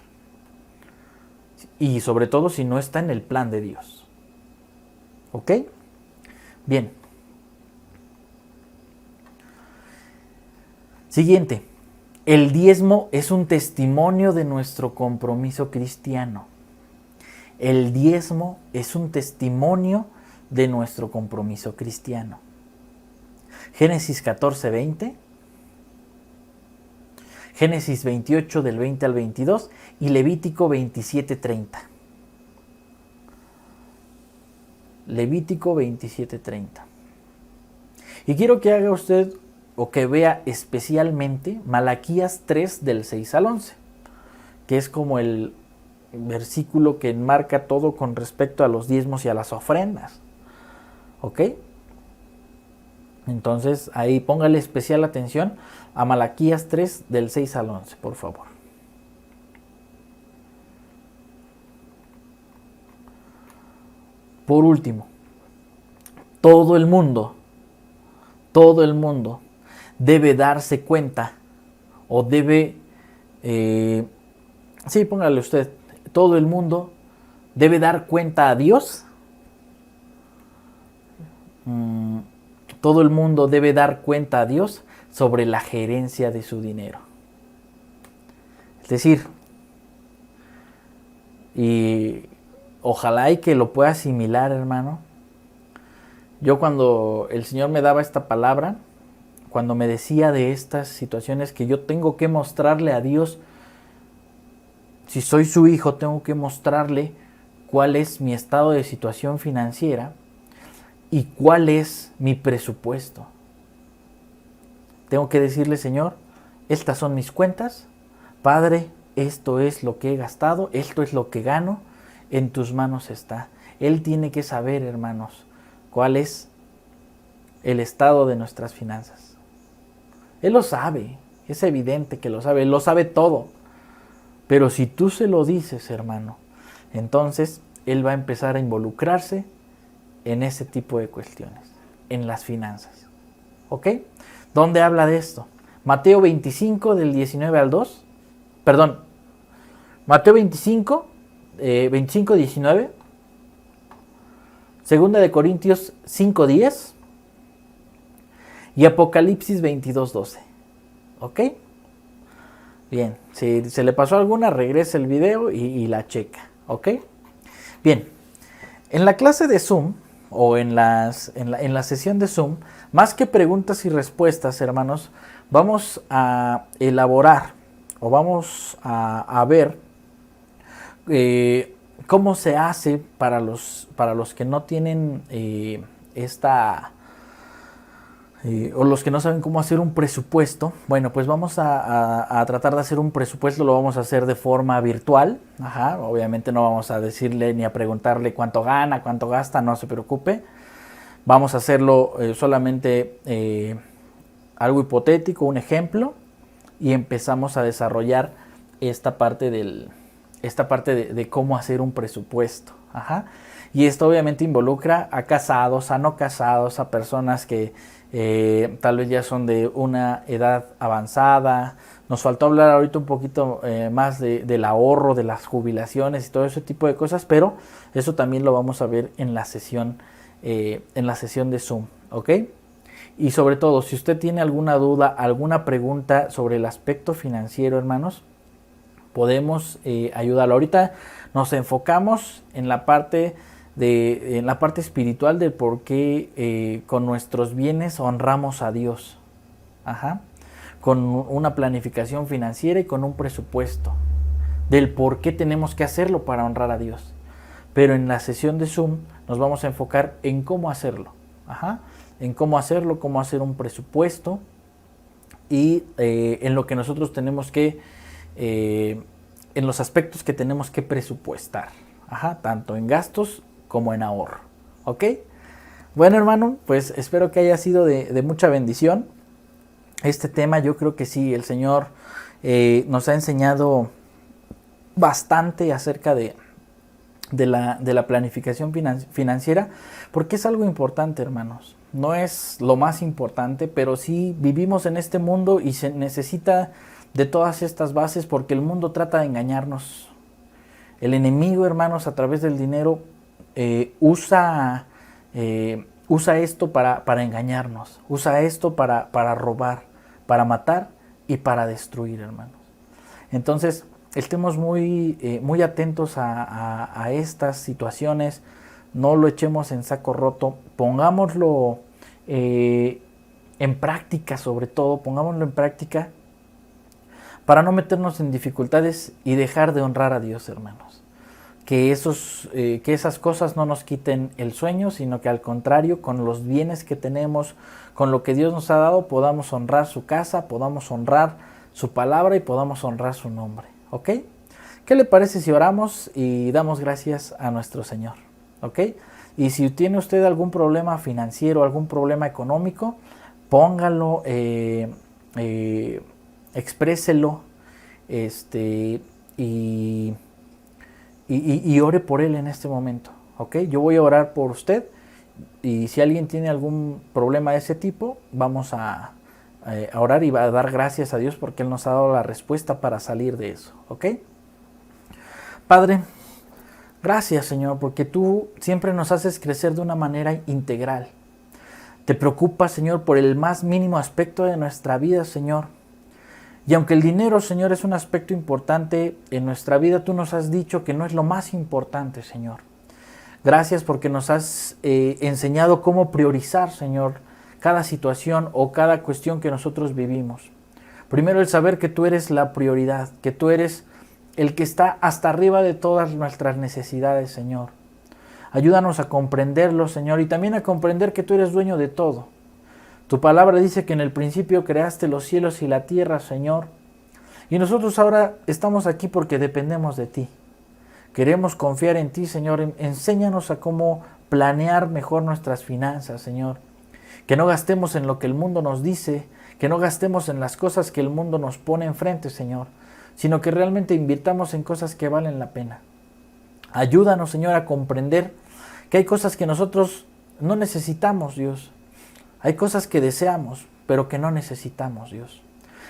Y sobre todo si no está en el plan de Dios. ¿Ok? Bien. Siguiente. El diezmo es un testimonio de nuestro compromiso cristiano. El diezmo es un testimonio de nuestro compromiso cristiano. Génesis 14:20, Génesis 28 del 20 al 22 y Levítico 27:30. Levítico 27:30. Y quiero que haga usted o que vea especialmente Malaquías 3 del 6 al 11, que es como el versículo que enmarca todo con respecto a los diezmos y a las ofrendas. ¿Ok? Entonces ahí póngale especial atención a Malaquías 3 del 6 al 11, por favor. Por último, todo el mundo debe darse cuenta o debe, sí, póngale usted, todo el mundo debe dar cuenta a Dios. Todo el mundo debe dar cuenta a Dios sobre la gerencia de su dinero. Es decir, y ojalá y que lo pueda asimilar, hermano. Yo cuando el Señor me daba esta palabra, cuando me decía de estas situaciones que yo tengo que mostrarle a Dios, si soy su hijo, tengo que mostrarle cuál es mi estado de situación financiera y cuál es mi presupuesto. Tengo que decirle, Señor, estas son mis cuentas. Padre, esto es lo que he gastado, esto es lo que gano, en tus manos está. Él tiene que saber, hermanos, cuál es el estado de nuestras finanzas. Él lo sabe, es evidente que lo sabe, Él lo sabe todo. Pero si tú se lo dices, hermano, entonces Él va a empezar a involucrarse en ese tipo de cuestiones, en las finanzas. ¿Ok? ¿Dónde habla de esto? Mateo 25 del 19 al 2. Perdón, Mateo 25, 19. Segunda de Corintios 5:10 y Apocalipsis 22:12. ¿Ok? Bien, si se le pasó alguna, regrese el video y la checa. ¿Ok? Bien, en la clase de Zoom o en la sesión de Zoom, más que preguntas y respuestas, hermanos, vamos a elaborar o vamos a ver cómo se hace para los que no tienen o los que no saben cómo hacer un presupuesto. Bueno, pues vamos a tratar de hacer un presupuesto, lo vamos a hacer de forma virtual. Ajá, obviamente no vamos a decirle ni a preguntarle cuánto gana, cuánto gasta, no se preocupe. Vamos a hacerlo solamente algo hipotético, un ejemplo, y empezamos a desarrollar esta parte de cómo hacer un presupuesto. Ajá. Y esto obviamente involucra a casados, a no casados, a personas que tal vez ya son de una edad avanzada. Nos faltó hablar ahorita un poquito más del ahorro, de las jubilaciones y todo ese tipo de cosas, pero eso también lo vamos a ver en la sesión de Zoom, ¿ok? Y sobre todo, si usted tiene alguna duda, alguna pregunta sobre el aspecto financiero, hermanos, podemos ayudarlo. Ahorita nos enfocamos en la parte espiritual de por qué con nuestros bienes honramos a Dios. Ajá. Con una planificación financiera y con un presupuesto del por qué tenemos que hacerlo para honrar a Dios. Pero en la sesión de Zoom nos vamos a enfocar en cómo hacerlo. Ajá. en cómo hacerlo, cómo hacer un presupuesto y en lo que nosotros tenemos que, en los aspectos que tenemos que presupuestar, tanto en gastos como en ahorro, ¿ok? Bueno, hermano, pues espero que haya sido de mucha bendición. Este tema yo creo que sí, el Señor nos ha enseñado bastante acerca de la planificación financiera, porque es algo importante, hermanos. No es lo más importante, pero sí vivimos en este mundo y se necesita de todas estas bases, porque el mundo trata de engañarnos. El enemigo, hermanos, a través del dinero usa esto para engañarnos, usa esto para robar, para matar y para destruir, hermanos. Entonces, estemos muy atentos a estas situaciones, no lo echemos en saco roto, pongámoslo en práctica, sobre todo, pongámoslo en práctica para no meternos en dificultades y dejar de honrar a Dios, hermanos. Que esas cosas no nos quiten el sueño, sino que al contrario, con los bienes que tenemos, con lo que Dios nos ha dado, podamos honrar su casa, podamos honrar su palabra y podamos honrar su nombre. ¿Ok? ¿Qué le parece si oramos y damos gracias a nuestro Señor? ¿Ok? Y si tiene usted algún problema financiero, algún problema económico, póngalo, expréselo, y ore por él en este momento. ¿Ok? Yo voy a orar por usted y si alguien tiene algún problema de ese tipo, vamos a orar y va a dar gracias a Dios porque Él nos ha dado la respuesta para salir de eso, ¿ok? Padre, gracias, Señor, porque tú siempre nos haces crecer de una manera integral. Te preocupas, Señor, por el más mínimo aspecto de nuestra vida, Señor. Y aunque el dinero, Señor, es un aspecto importante en nuestra vida, tú nos has dicho que no es lo más importante, Señor. Gracias porque nos has enseñado cómo priorizar, Señor, cada situación o cada cuestión que nosotros vivimos. Primero el saber que tú eres la prioridad, que tú eres el que está hasta arriba de todas nuestras necesidades, Señor. Ayúdanos a comprenderlo, Señor, y también a comprender que tú eres dueño de todo. Tu palabra dice que en el principio creaste los cielos y la tierra, Señor, y nosotros ahora estamos aquí porque dependemos de ti. Queremos confiar en ti, Señor. Enséñanos a cómo planear mejor nuestras finanzas, Señor. Que no gastemos en lo que el mundo nos dice, que no gastemos en las cosas que el mundo nos pone enfrente, Señor, sino que realmente invirtamos en cosas que valen la pena. Ayúdanos, Señor, a comprender que hay cosas que nosotros no necesitamos, Dios. Hay cosas que deseamos, pero que no necesitamos, Dios.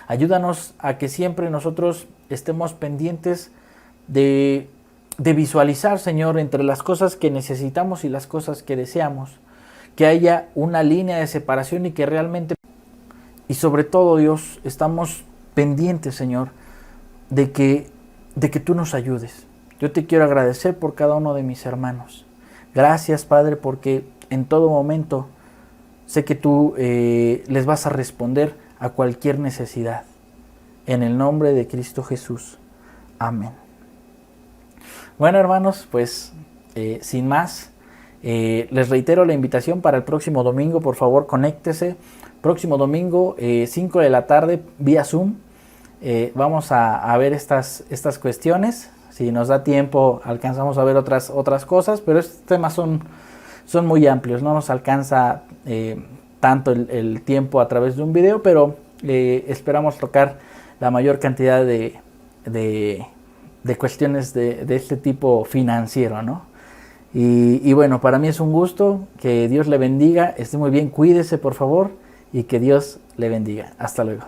Ayúdanos a que siempre nosotros estemos pendientes de visualizar, Señor, entre las cosas que necesitamos y las cosas que deseamos. Que haya una línea de separación y que realmente, y sobre todo, Dios, estamos pendientes, Señor, de que tú nos ayudes. Yo te quiero agradecer por cada uno de mis hermanos. Gracias, Padre, porque en todo momento sé que tú les vas a responder a cualquier necesidad. En el nombre de Cristo Jesús. Amén. Bueno, hermanos, pues sin más, les reitero la invitación para el próximo domingo. Por favor, conéctese. Próximo domingo, 5 de la tarde, vía Zoom. Vamos a ver estas cuestiones. Si nos da tiempo, alcanzamos a ver otras cosas, pero estos temas son muy amplios. No nos alcanza tanto el tiempo a través de un video, pero esperamos tocar la mayor cantidad de cuestiones de este tipo financiero, ¿no? Y bueno, para mí es un gusto. Que Dios le bendiga. Esté muy bien, cuídese por favor y que Dios le bendiga. Hasta luego.